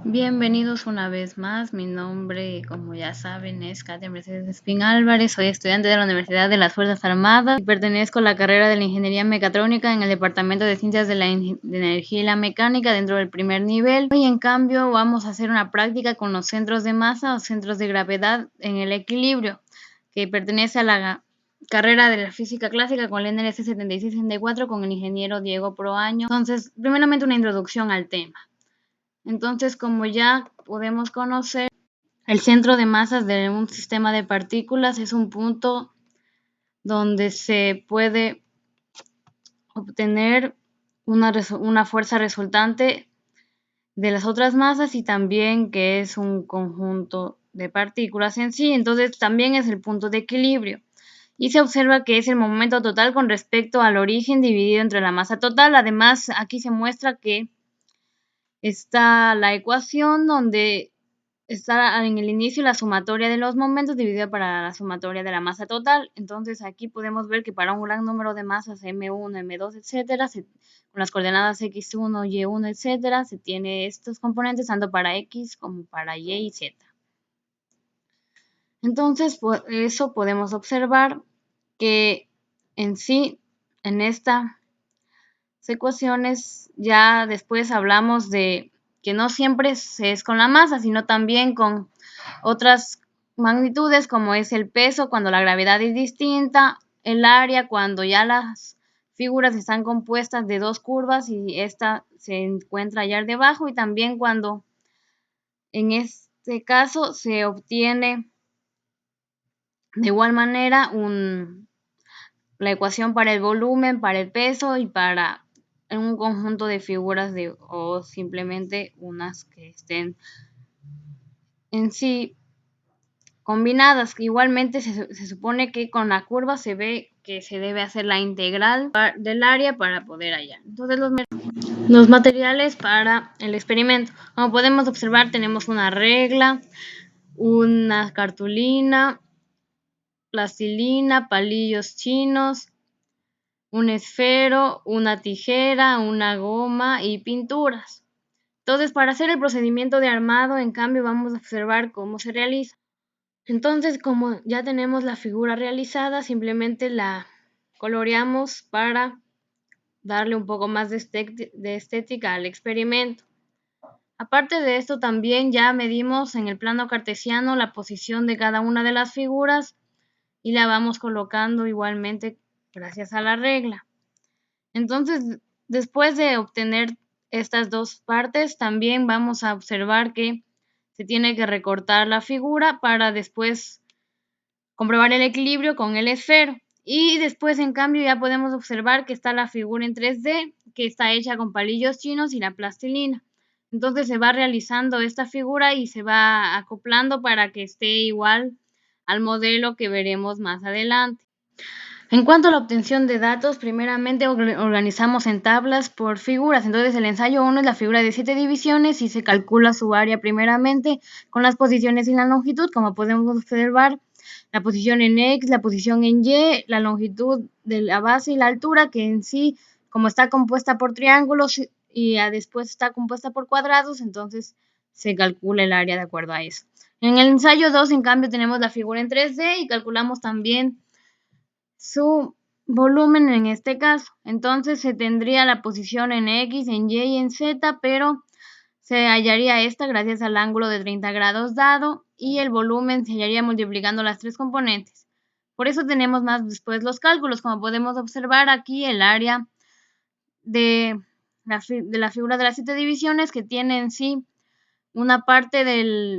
Bienvenidos una vez más. Mi nombre, como ya saben, es Katia Mercedes Espín Álvarez. Soy estudiante de la Universidad de las Fuerzas Armadas y pertenezco a la carrera de la Ingeniería Mecatrónica en el Departamento de Ciencias de la Energía y la Mecánica dentro del primer nivel. Hoy, en cambio, vamos a hacer una práctica con los centros de masa o centros de gravedad en el equilibrio, que pertenece a la carrera de la física clásica con la NLC 7664 con el ingeniero Diego Proaño. Entonces, primeramente una introducción al tema. Entonces, como ya podemos conocer, el centro de masas de un sistema de partículas es un punto donde se puede obtener una fuerza resultante de las otras masas y también que es un conjunto de partículas en sí. Entonces, también es el punto de equilibrio. Y se observa que es el momento total con respecto al origen dividido entre la masa total. Además, aquí se muestra que está la ecuación donde está en el inicio la sumatoria de los momentos dividida para la sumatoria de la masa total. Entonces aquí podemos ver que para un gran número de masas M1, M2, etcétera, con las coordenadas X1, Y1, etcétera, se tiene estos componentes tanto para X como para Y y Z. Entonces, por eso podemos observar que en sí, en estas ecuaciones, ya después hablamos de que no siempre es con la masa, sino también con otras magnitudes como es el peso cuando la gravedad es distinta, el área cuando ya las figuras están compuestas de dos curvas y esta se encuentra allá debajo, y también cuando en este caso se obtiene de igual manera la ecuación para el volumen, para el peso y para un conjunto de figuras o simplemente unas que estén en sí combinadas. Igualmente se supone que con la curva se ve que se debe hacer la integral del área para poder hallar. Entonces los materiales para el experimento. Como podemos observar, tenemos una regla, una cartulina, plastilina, palillos chinos, un esfero, una tijera, una goma y pinturas. Entonces, para hacer el procedimiento de armado, en cambio, vamos a observar cómo se realiza. Entonces, como ya tenemos la figura realizada, simplemente la coloreamos para darle un poco más de estética al experimento. Aparte de esto, también ya medimos en el plano cartesiano la posición de cada una de las figuras y la vamos colocando igualmente gracias a la regla. Entonces, después de obtener estas dos partes, también vamos a observar que se tiene que recortar la figura para después comprobar el equilibrio con el esfero. Y después, en cambio, ya podemos observar que está la figura en 3D, que está hecha con palillos chinos y la plastilina. Entonces se va realizando esta figura y se va acoplando para que esté igual al modelo que veremos más adelante. En cuanto a la obtención de datos, primeramente organizamos en tablas por figuras. Entonces, el ensayo 1 es la figura de 7 divisiones y se calcula su área primeramente con las posiciones y la longitud. Como podemos observar, la posición en X, la posición en Y, la longitud de la base y la altura, que en sí, como está compuesta por triángulos y después está compuesta por cuadrados, entonces se calcula el área de acuerdo a eso. En el ensayo 2, en cambio, tenemos la figura en 3D y calculamos también su volumen en este caso. Entonces se tendría la posición en X, en Y y en Z, pero se hallaría esta gracias al ángulo de 30 grados dado y el volumen se hallaría multiplicando las tres componentes. Por eso tenemos más después los cálculos. Como podemos observar aquí, el área de la figura de las 7 divisiones, que tiene en sí una parte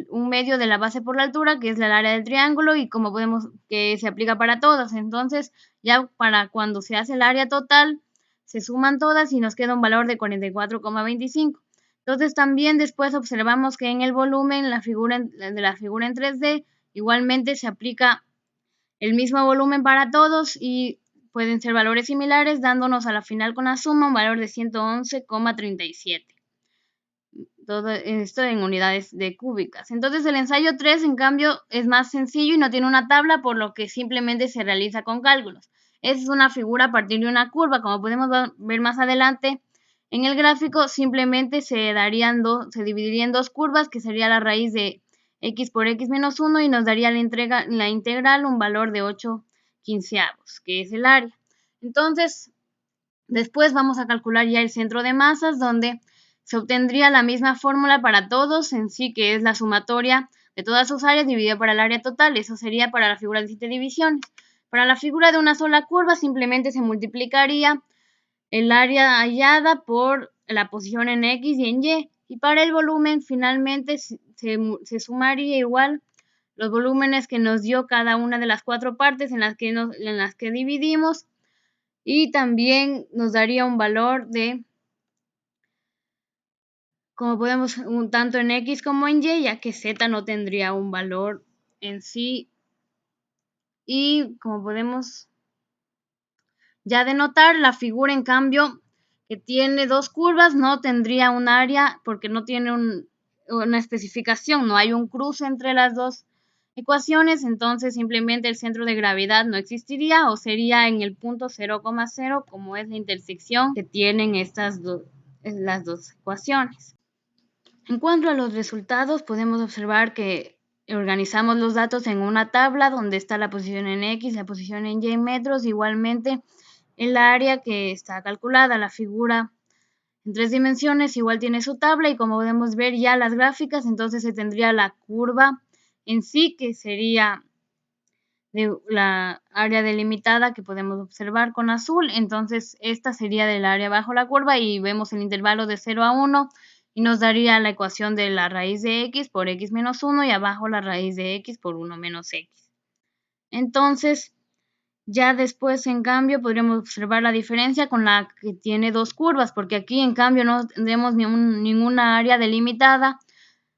un medio de la base por la altura, que es el área del triángulo, y como podemos, que se aplica para todas. Entonces, ya para cuando se hace el área total, se suman todas y nos queda un valor de 44,25. Entonces, también después observamos que en el volumen, de la figura en 3D, igualmente se aplica el mismo volumen para todos y pueden ser valores similares, dándonos a la final con la suma un valor de 111,37. Todo esto en unidades de cúbicas. Entonces el ensayo 3, en cambio, es más sencillo y no tiene una tabla, por lo que simplemente se realiza con cálculos. Es una figura a partir de una curva. Como podemos ver más adelante, En el gráfico simplemente se dividiría en dos curvas, que sería la raíz de x por x menos 1 y nos daría la integral un valor de 8/15, que es el área. Entonces, después vamos a calcular ya el centro de masas, donde se obtendría la misma fórmula para todos en sí, que es la sumatoria de todas sus áreas dividida por el área total. Eso sería para la figura de 7 divisiones. Para la figura de una sola curva simplemente se multiplicaría el área hallada por la posición en X y en Y. Y para el volumen finalmente se sumaría igual los volúmenes que nos dio cada una de las cuatro partes en las que dividimos, y también nos daría un valor de, como podemos, tanto en X como en Y, ya que Z no tendría un valor en sí. Y como podemos ya denotar, la figura en cambio que tiene dos curvas no tendría un área porque no tiene una especificación, no hay un cruce entre las dos ecuaciones, entonces simplemente el centro de gravedad no existiría o sería en el punto 0,0, como es la intersección que tienen las dos ecuaciones. En cuanto a los resultados, podemos observar que organizamos los datos en una tabla donde está la posición en X, la posición en Y en metros, igualmente el área que está calculada. La figura en 3 dimensiones igual tiene su tabla, y como podemos ver ya las gráficas, entonces se tendría la curva en sí, que sería de la área delimitada que podemos observar con azul. Entonces esta sería del área bajo la curva y vemos el intervalo de 0 a 1 y nos daría la ecuación de la raíz de x por x menos 1 y abajo la raíz de x por 1 menos x. Entonces ya después, en cambio, podríamos observar la diferencia con la que tiene dos curvas, porque aquí, en cambio, no tendremos ninguna área delimitada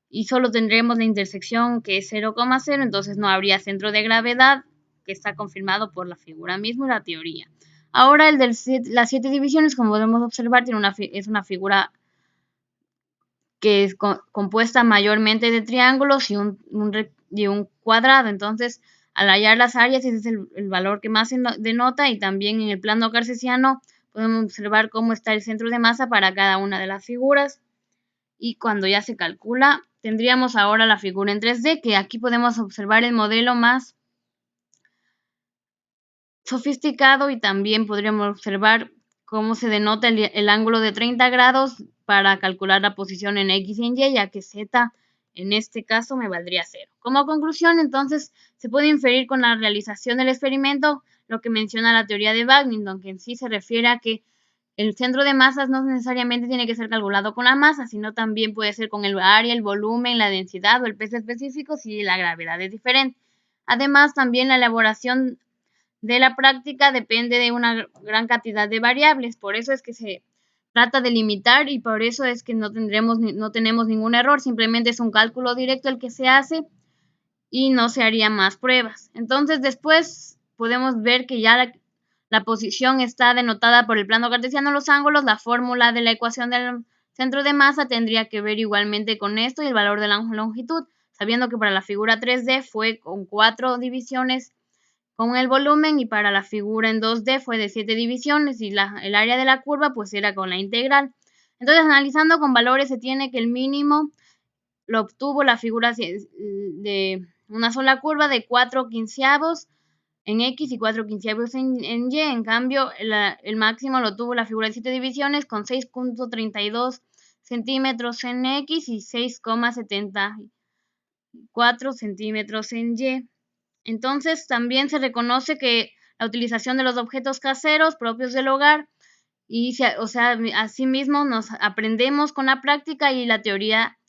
y solo tendremos la intersección, que es 0,0, entonces no habría centro de gravedad, que está confirmado por la figura misma y la teoría. Ahora, el de las 7 divisiones, como podemos observar, es una figura que es compuesta mayormente de triángulos y un cuadrado. Entonces, al hallar las áreas, ese es el valor que más se denota, y también en el plano cartesiano podemos observar cómo está el centro de masa para cada una de las figuras. Y cuando ya se calcula, tendríamos ahora la figura en 3D, que aquí podemos observar el modelo más sofisticado, y también podríamos observar cómo se denota el ángulo de 30 grados para calcular la posición en X y en Y, ya que Z en este caso me valdría 0. Como conclusión, entonces, se puede inferir con la realización del experimento lo que menciona la teoría de Badminton, que en sí se refiere a que el centro de masas no necesariamente tiene que ser calculado con la masa, sino también puede ser con el área, el volumen, la densidad o el peso específico si la gravedad es diferente. Además, también la elaboración de la práctica depende de una gran cantidad de variables, por eso es que se trata de limitar, y por eso es que no tenemos ningún error, simplemente es un cálculo directo el que se hace y no se haría más pruebas. Entonces después podemos ver que ya la posición está denotada por el plano cartesiano, los ángulos, la fórmula de la ecuación del centro de masa tendría que ver igualmente con esto y el valor de la longitud, sabiendo que para la figura 3D fue con 4 divisiones con el volumen, y para la figura en 2D fue de 7 divisiones, y el área de la curva pues era con la integral. Entonces, analizando con valores, se tiene que el mínimo lo obtuvo la figura de una sola curva de 4/15 en X y 4/15 en Y. En cambio, el máximo lo tuvo la figura de 7 divisiones con 6,32 centímetros en X y 6,74 centímetros en Y. Entonces, también se reconoce que la utilización de los objetos caseros propios del hogar, asimismo nos aprendemos con la práctica y la teoría,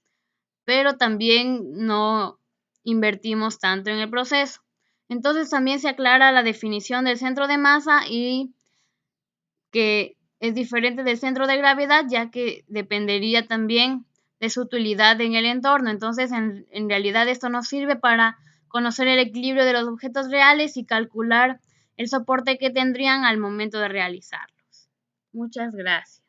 pero también no invertimos tanto en el proceso. Entonces, también se aclara la definición del centro de masa, y que es diferente del centro de gravedad, ya que dependería también de su utilidad en el entorno. Entonces, en realidad esto nos sirve para conocer el equilibrio de los objetos reales y calcular el soporte que tendrían al momento de realizarlos. Muchas gracias.